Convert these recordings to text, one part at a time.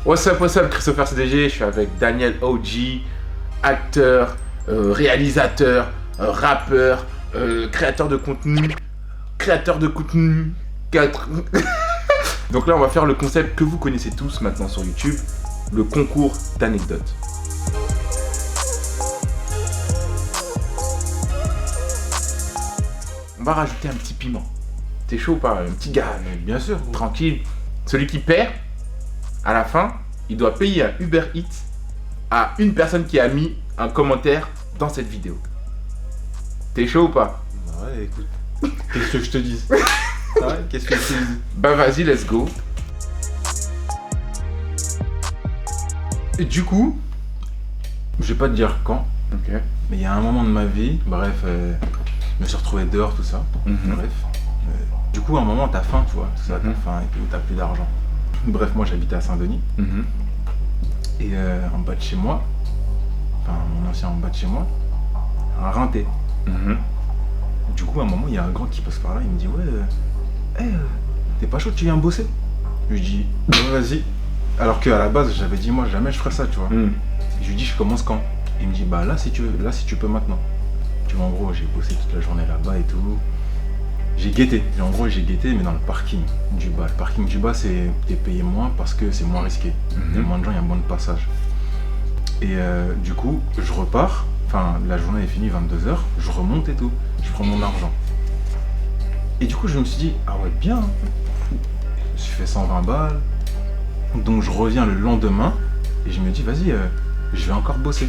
What's up, Christopher CDG, je suis avec Daniel OG, acteur, réalisateur, rappeur, créateur de contenu, Donc là on va faire le concept que vous connaissez tous maintenant sur YouTube, le concours d'anecdotes. On va rajouter un petit piment. T'es chaud ou pas? Un petit gars, Bien sûr. tranquille. Celui qui perd, à la fin, il doit payer un Uber Eats à une personne qui a mis un commentaire dans cette vidéo. T'es chaud ou pas? Ouais, écoute. Qu'est-ce que je te dis? Ouais, qu'est-ce que je te dis? Bah vas-y, let's go. Et du coup, Je vais pas te dire quand, ok. mais il y a un moment de ma vie, bref, je me suis retrouvé dehors, tout ça. Bref. Du coup, à un moment, t'as faim, tu vois, tout ça, t'as faim et tout, t'as plus d'argent. Bref, moi j'habitais à Saint-Denis. Et en bas de chez moi, enfin mon ancien en bas de chez moi, un rinté. Du coup, à un moment, il y a un grand qui passe par là, il me dit ouais, t'es pas chaud, tu viens bosser? Je lui dis ouais, vas-y. Alors qu'à la base, j'avais dit moi jamais je ferais ça, tu vois. Je lui dis je commence quand? Il me dit bah là si tu veux, là si tu peux maintenant. Tu vois, en gros, j'ai bossé toute la journée là-bas et tout. J'ai guetté, mais dans le parking du bas. Le parking du bas, t'es payé moins parce que c'est moins risqué. Il y a moins de gens, il y a moins de passage. Et du coup, je repars, enfin la journée est finie, 22h, je remonte et tout, je prends mon argent. Et du coup, je me suis dit, ah ouais, bien, hein. Je me suis fait 120 balles. Donc je reviens le lendemain et je me dis, vas-y, je vais encore bosser.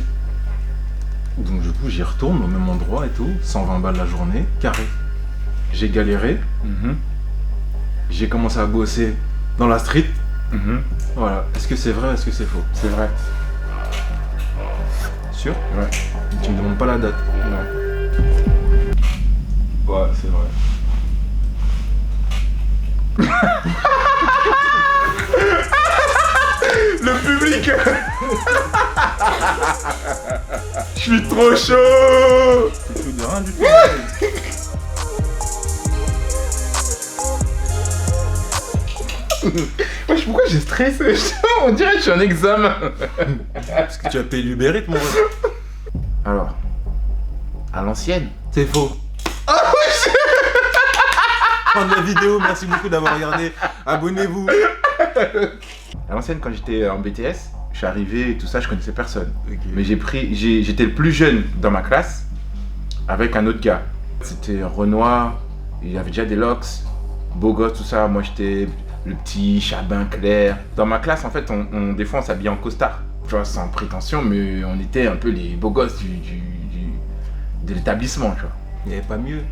Donc du coup, j'y retourne au même endroit et tout, 120 balles la journée, carré. J'ai galéré, j'ai commencé à bosser dans la street. Voilà. Est-ce que c'est vrai, est-ce que c'est faux? C'est vrai. Sûr? Ouais. Tu me demandes pas la date? Non. Ouais, c'est vrai. Le public. Je suis trop chaud. C'est tout de rien du tout. Wesh, pourquoi j'ai stressé? On dirait que je suis en examen. Parce que tu as payé l'Uber Eats, mon ref. Alors, à l'ancienne. C'est faux. Fin de la vidéo, merci beaucoup d'avoir regardé. Abonnez-vous. À l'ancienne, quand j'étais en BTS, je suis arrivé et tout ça, je connaissais personne. Ok. Mais j'étais le plus jeune dans ma classe avec un autre gars. C'était Renoir, il y avait déjà des locks, beau gosse, tout ça. Moi, j'étais le petit charbin clair. Dans ma classe, en fait, des fois, on s'habillait en costard. Tu vois, sans prétention, mais on était un peu les beaux gosses de l'établissement, tu vois. Il n'y avait pas mieux.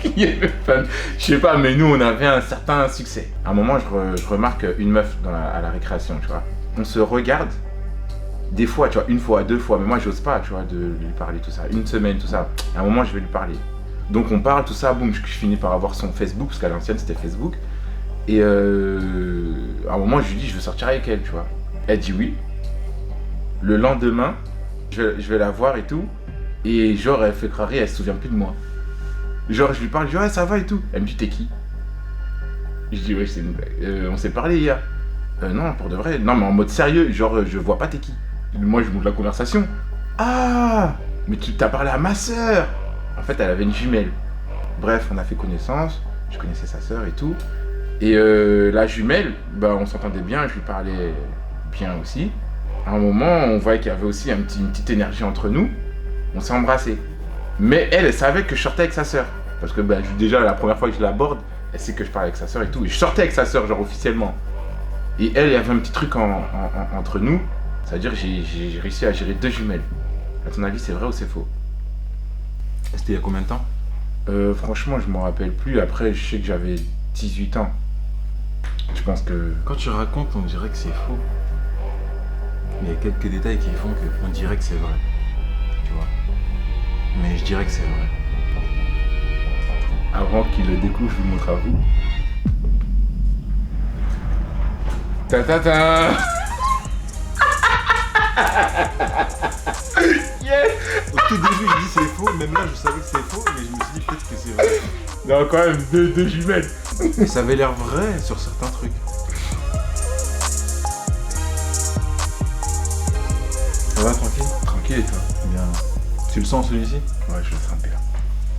Il y avait pas- Je sais pas, mais nous on avait un certain succès. À un moment, je remarque une meuf à la récréation, tu vois. On se regarde, des fois, tu vois, une fois, deux fois, mais moi j'ose pas, tu vois, de lui parler, tout ça. Une semaine, tout ça. À un moment, je vais lui parler. Donc on parle, tout ça, boum, je finis par avoir son Facebook, parce qu'à l'ancienne c'était Facebook. Et à un moment, je lui dis, je veux sortir avec elle, tu vois. Elle dit oui. Le lendemain, je vais la voir et tout. Et genre, elle fait croire, elle se souvient plus de moi. Genre, je lui parle, je dis ouais, ça va et tout. Elle me dit, t'es qui? Je dis, ouais, c'est une blague. On s'est parlé hier. Non, pour de vrai. Non, mais en mode sérieux, genre, je vois pas t'es qui. Moi, je monte la conversation. Ah, mais tu t'as parlé à ma sœur. En fait, elle avait une jumelle. Bref, on a fait connaissance. Je connaissais sa sœur et tout. Et la jumelle, bah, on s'entendait bien, je lui parlais bien aussi. À un moment, on voyait qu'il y avait aussi une petite énergie entre nous. On s'est embrassés. Mais elle savait que je sortais avec sa sœur. Parce que bah, déjà, la première fois que je l'aborde, elle sait que je parle avec sa sœur et tout. Et je sortais avec sa sœur, genre officiellement. Et elle, il y avait un petit truc entre nous. C'est-à-dire que j'ai réussi à gérer deux jumelles. À ton avis, c'est vrai ou c'est faux? C'était il y a combien de temps? Franchement, je m'en rappelle plus. Après, je sais que j'avais 18 ans. Je pense que... Quand tu racontes, on dirait que c'est faux. Mais il y a quelques détails qui font qu'on dirait que c'est vrai. Tu vois. Mais je dirais que c'est vrai. Avant qu'il le découvre, je vous montre à vous. Ta ta ta. Yes. Au tout début, je dis c'est faux. Même là, je savais que c'est faux, mais je me suis dit peut-être que c'est vrai. Non, quand même, deux jumelles. Et ça avait l'air vrai sur certains trucs. et toi? Bien. Tu le sens celui-ci? Ouais, je le sens bien.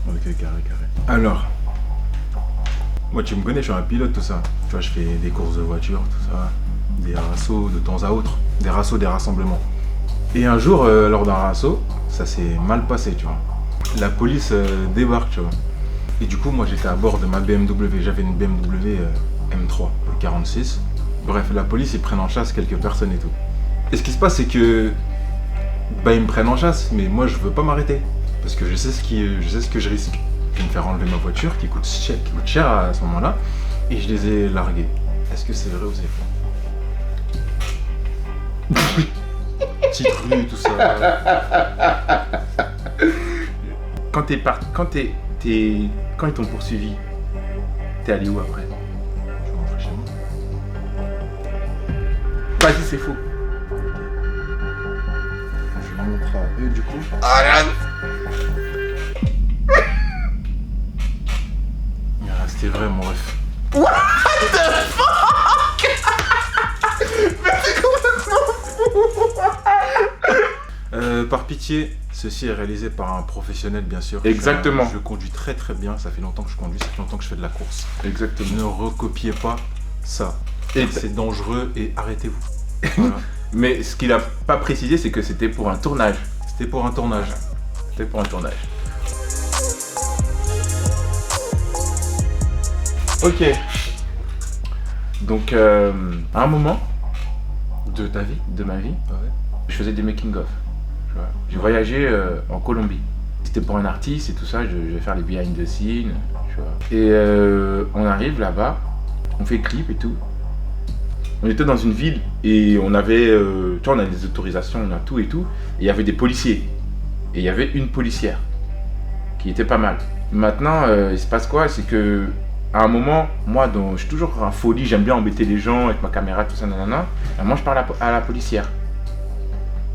Ok, carré. Alors, moi tu me connais, je suis un pilote, tout ça. Tu vois, je fais des courses de voiture, tout ça. Des rassos de temps à autre. Des rassos, des rassemblements. Et un jour, lors d'un rasso, ça s'est mal passé, tu vois. La police débarque, tu vois. Et du coup, moi j'étais à bord de ma BMW. J'avais une BMW M3 46. Bref, la police, ils prennent en chasse quelques personnes et tout. Et ce qui se passe, c'est que bah ils me prennent en chasse, mais moi je veux pas m'arrêter. Parce que je sais ce que je risque. Je vais me faire enlever ma voiture qui coûte cher à ce moment-là. Et je les ai largués. Est-ce que c'est vrai ou c'est faux? Petite rue, tout ça. Quand ils t'ont poursuivi, t'es allé où après? Je vais rentrer chez moi. Vas-y, c'est faux. Je montre à eux du coup. C'était vrai mon ref. What the fuck? Mais c'est complètement fou. Par pitié, ceci est réalisé par un professionnel bien sûr. Exactement. Je conduis très bien, ça fait longtemps que je conduis, ça fait longtemps que je fais de la course. Exactement. Ne recopiez pas ça. Et c'est dangereux et arrêtez-vous. Voilà. Mais ce qu'il a pas précisé, c'est que c'était pour un tournage. C'était pour un tournage. C'était pour un tournage. Ok. Donc, à un moment De ta vie? de ma vie, Ouais. je faisais des making-of. Tu vois. J'ai voyagé en Colombie. C'était pour un artiste et tout ça, je vais faire les behind the scenes. Tu vois. Et on arrive là-bas, on fait clip et tout. On était dans une ville et on avait, tu vois, on a des autorisations, on a tout et tout. Et il y avait des policiers. Et il y avait une policière qui était pas mal. Maintenant, il se passe quoi? C'est que à un moment, moi, je suis toujours en folie, j'aime bien embêter les gens avec ma caméra, tout ça, nanana. Et moi, je parle à la policière.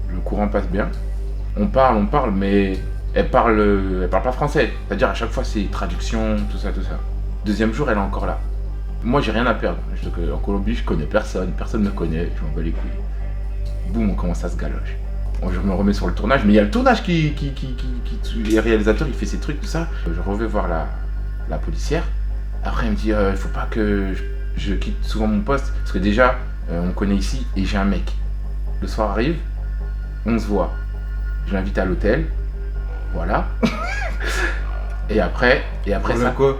Le courant passe bien. On parle, mais elle parle pas français. C'est-à-dire, à chaque fois, c'est traduction, tout ça. Deuxième jour, elle est encore là. Moi, j'ai rien à perdre. En Colombie, je connais personne me connaît, je m'en bats les couilles. Boum, on commence à se galocher. Je me remets sur le tournage, mais il y a le tournage les réalisateurs, il fait ses trucs, tout ça. Je revais voir la policière. Après, elle me dit, il faut pas que je quitte souvent mon poste, parce que déjà, on me connaît ici et j'ai un mec. Le soir arrive, on se voit. Je l'invite à l'hôtel, voilà. et après Voilà ça. quoi?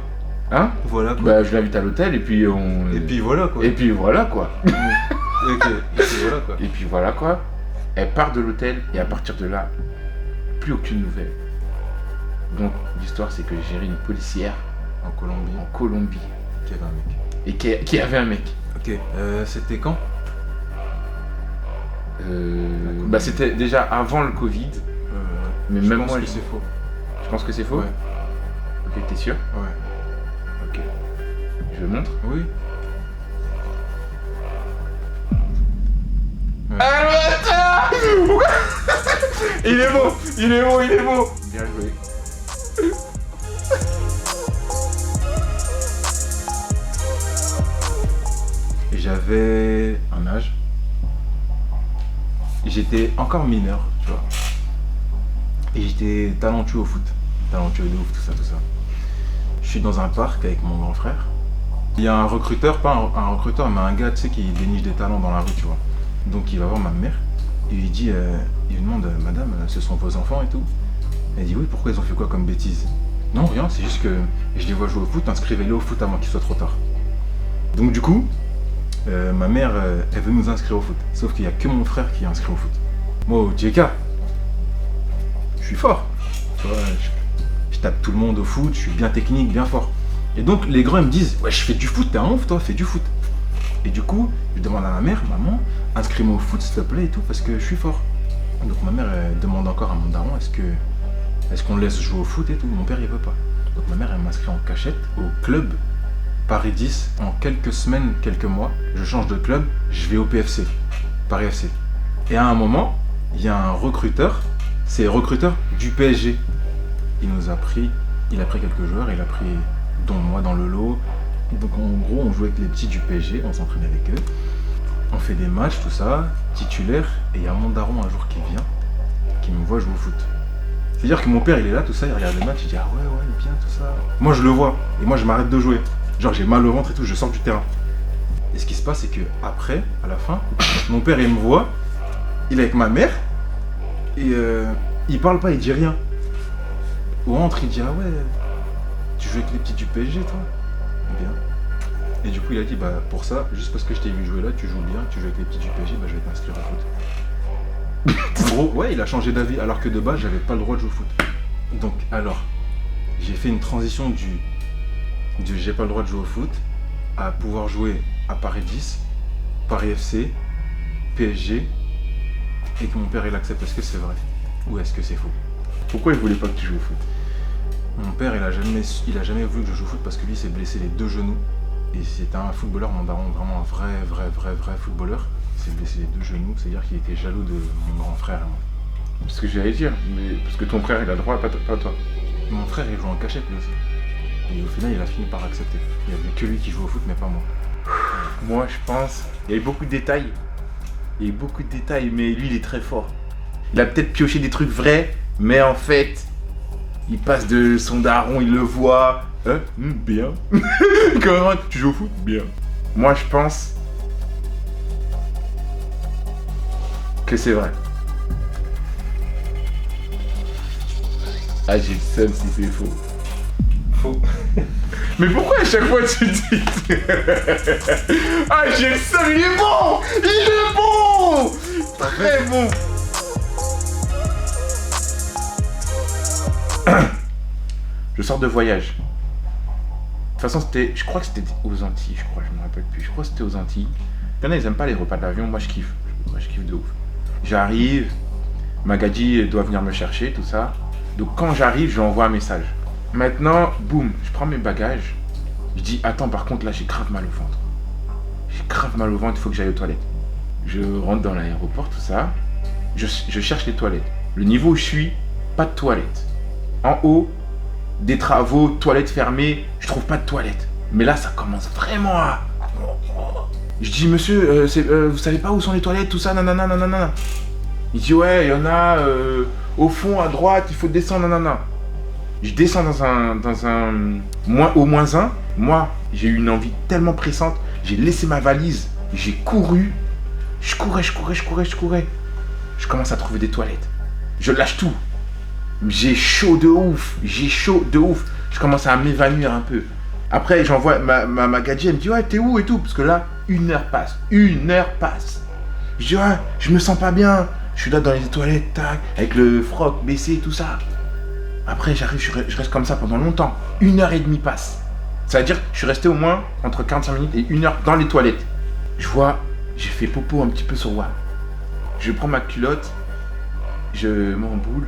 Hein? Voilà quoi. Bah, je l'invite à l'hôtel et puis on. Et puis voilà quoi. Et puis voilà quoi. Ok. Et puis voilà quoi. Et puis voilà quoi. Elle part de l'hôtel et à partir de là, plus aucune nouvelle. Donc l'histoire c'est que j'ai géré une policière En Colombie. qui Qui avait un mec. et qui avait un mec. Ok. C'était quand? Bah c'était déjà avant le Covid, mais Je même pense moi que c'est faux. je pense que c'est faux. Ouais. Ok, t'es sûr? Ouais. Ok. Je le montre. Oui. Ah bâtard! Il est beau! Bien joué. J'avais un âge. J'étais encore mineur, tu vois. Et j'étais talentueux au foot. Talentueux de ouf, tout ça. Je suis dans un parc avec mon grand frère. Il y a un recruteur, pas un recruteur, mais un gars, tu sais, qui déniche des talents dans la rue, tu vois. Donc il va voir ma mère. Il lui dit, il lui demande, madame, ce sont vos enfants et tout? Elle dit, oui, pourquoi ils ont fait quoi comme bêtise? Non, rien, c'est juste que je les vois jouer au foot, inscrivez-les au foot avant qu'il soit trop tard. Donc du coup, ma mère, elle veut nous inscrire au foot. Sauf qu'il n'y a que mon frère qui est inscrit au foot. Moi, au JK, je suis fort. Tu vois, je tape tout le monde au foot, je suis bien technique, bien fort. Et donc les grands ils me disent, ouais, je fais du foot, t'es un ouf toi, fais du foot. Et du coup, je demande à ma mère, maman, inscris-moi au foot s'il te plaît et tout, parce que je suis fort. Donc ma mère elle demande encore à mon daron, est-ce qu'on laisse jouer au foot et tout? Mon père il veut pas. Donc ma mère elle m'inscrit en cachette au club Paris 10. En quelques semaines, quelques mois, je change de club, je vais au PFC, Paris FC. Et à un moment, il y a un recruteur, c'est le recruteur du PSG. Il a pris quelques joueurs, il a pris dont moi dans le lot. Donc en gros, on jouait avec les petits du PSG, on s'entraînait avec eux. On fait des matchs, tout ça, titulaire. Et il y a mon daron un jour qui vient. qui me voit jouer au foot. C'est-à-dire que mon père, il est là, tout ça, il regarde le match, il dit ah ouais, il est bien, tout ça. Moi, je le vois, et moi, je m'arrête de jouer. Genre, j'ai mal au ventre et tout, je sors du terrain. Et ce qui se passe, c'est que après, à la fin, mon père, il me voit, il est avec ma mère, et il parle pas, il dit rien. Au rentre, il dit ah ouais, tu joues avec les petits du PSG, toi? Bien. Et du coup, il a dit bah pour ça, juste parce que je t'ai vu jouer là, tu joues bien, tu joues avec les petits du PSG, bah je vais t'inscrire au foot. En gros, ouais, il a changé d'avis, alors que de base, j'avais pas le droit de jouer au foot. Donc, alors, j'ai fait une transition du j'ai pas le droit de jouer au foot à pouvoir jouer à Paris 10, Paris FC, PSG, et que mon père il accepte. Est-ce que c'est vrai ou est-ce que c'est faux? Pourquoi il voulait pas que tu joues au foot? Mon père il a jamais voulu que je joue au foot parce que lui il s'est blessé les 2 genoux. Et c'était un footballeur, mon daron, vraiment un vrai footballeur. Il s'est blessé les 2 genoux, c'est-à-dire qu'il était jaloux de mon grand frère et moi. C'est ce que j'allais dire, mais parce que ton frère il a le droit, pas toi. Mon frère il joue en cachette lui aussi. Et au final il a fini par accepter. Il n'y avait que lui qui joue au foot mais pas moi. Moi je pense, il y a eu beaucoup de détails. Mais lui il est très fort. Il a peut-être pioché des trucs vrais, mais en fait, il passe de son daron, il le voit. Hein? Bien. Comment tu joues au foot? Bien. Moi je pense que c'est vrai. Ah j'ai le seum si c'est faux. Faux. Mais pourquoi à chaque fois tu dis ah j'ai le seum, il est bon! Il est bon! Très bon! Je sors de voyage. De toute façon, je crois que c'était aux Antilles, je me rappelle plus. Je crois que c'était aux Antilles. Il y en a, ils aiment pas les repas de l'avion, moi je kiffe. Moi je kiffe de ouf. J'arrive, Magadji doit venir me chercher, tout ça. Donc quand j'arrive, je lui envoie un message. Maintenant, boum, je prends mes bagages. Je dis, attends, par contre, là j'ai grave mal au ventre. J'ai grave mal au ventre, il faut que j'aille aux toilettes. Je rentre dans l'aéroport, tout ça. Je cherche les toilettes. Le niveau où je suis, pas de toilettes. En haut, des travaux, toilettes fermées, je trouve pas de toilettes. Mais là, ça commence vraiment à... Je dis, monsieur, vous savez pas où sont les toilettes, tout ça, nanana. Il dit, ouais, il y en a au fond, à droite, il faut descendre, nanana. Je descends dans un au moins un. Moi, j'ai eu une envie tellement pressante, j'ai laissé ma valise, j'ai couru. Je courais. Je commence à trouver des toilettes. Je lâche tout. J'ai chaud de ouf. Je commence à m'évanouir un peu. Après, j'envoie ma gadget, elle me dit ouais, t'es où et tout. Parce que là, 1 heure passe. Je dis ouais, je me sens pas bien. Je suis là dans les toilettes, tac, avec le froc baissé, tout ça. Après, j'arrive, je reste comme ça pendant longtemps. 1h30 passe. Ça veut dire que je suis resté au moins entre 45 minutes et 1 heure dans les toilettes. Je vois, j'ai fait popo un petit peu sur WAM. Je prends ma culotte, je m'emboule.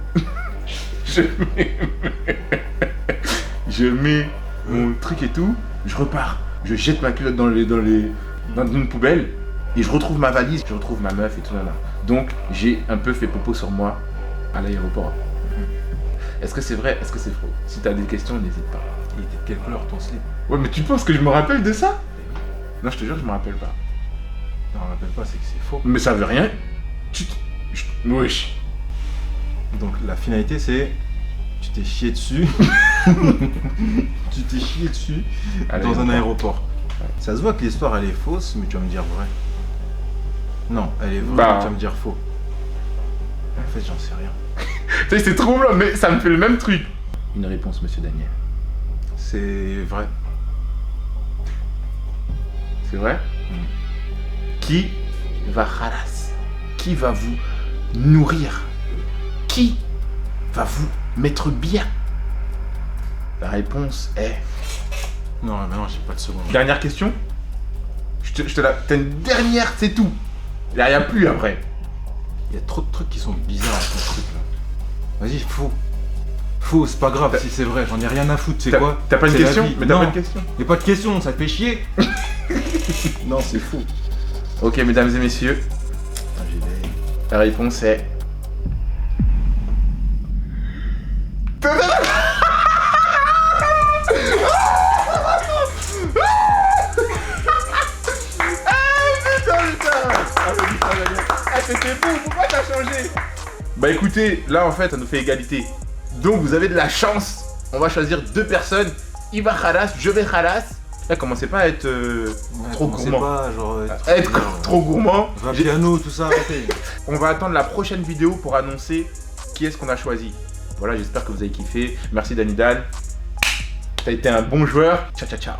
Je mets mon truc et tout, je repars. Je jette ma culotte dans une poubelle et je retrouve ma valise, je retrouve ma meuf et tout là. Donc j'ai un peu fait popo sur moi à l'aéroport. Est-ce que c'est vrai? Est-ce que c'est faux? Si t'as des questions, n'hésite pas. Il était de quelle couleur ton slip? Ouais, mais tu penses que je me rappelle de ça? Non, je te jure, je me rappelle pas. Non, on rappelle pas, c'est que c'est faux. Mais ça veut rien. Wesh. Donc la finalité c'est tu t'es chié dessus. Dans un aéroport. Ouais. Ça se voit que l'histoire elle est fausse, mais tu vas me dire vrai. Non, elle est vraie, mais tu vas me dire faux. En fait, j'en sais rien. Tu sais, c'est trop blanc, mais ça me fait le même truc. Une réponse, monsieur Daniel. C'est vrai. C'est vrai? Qui va halas? Qui va vous nourrir? Qui va vous mettre bien? La réponse est... Non, mais non, j'ai pas de seconde. Dernière question. Je te la... T'as une dernière, c'est tout. Il n'y a plus après. Il y a trop de trucs qui sont bizarres avec ton truc là. Vas-y, faux. Faux, c'est pas grave si c'est vrai, j'en ai rien à foutre, c'est quoi? T'as pas de question? Mais t'as pas de question. Y'a pas de question, ça te fait chier. Non, c'est faux. Ok, mesdames et messieurs. La réponse est... Ah, c'était fou, pourquoi t'as changé? Bah écoutez, là en fait ça nous fait égalité. Donc vous avez de la chance. On va choisir 2 personnes. Il va khalas, je vais khalas. Là commencez pas à être trop gourmand. Pas, genre, trop gourmand. Un piano, tout ça, arrêtez. On va attendre la prochaine vidéo pour annoncer qui est-ce qu'on a choisi. Voilà, j'espère que vous avez kiffé. Merci Danny Dan. T'as été un bon joueur. Ciao ciao ciao.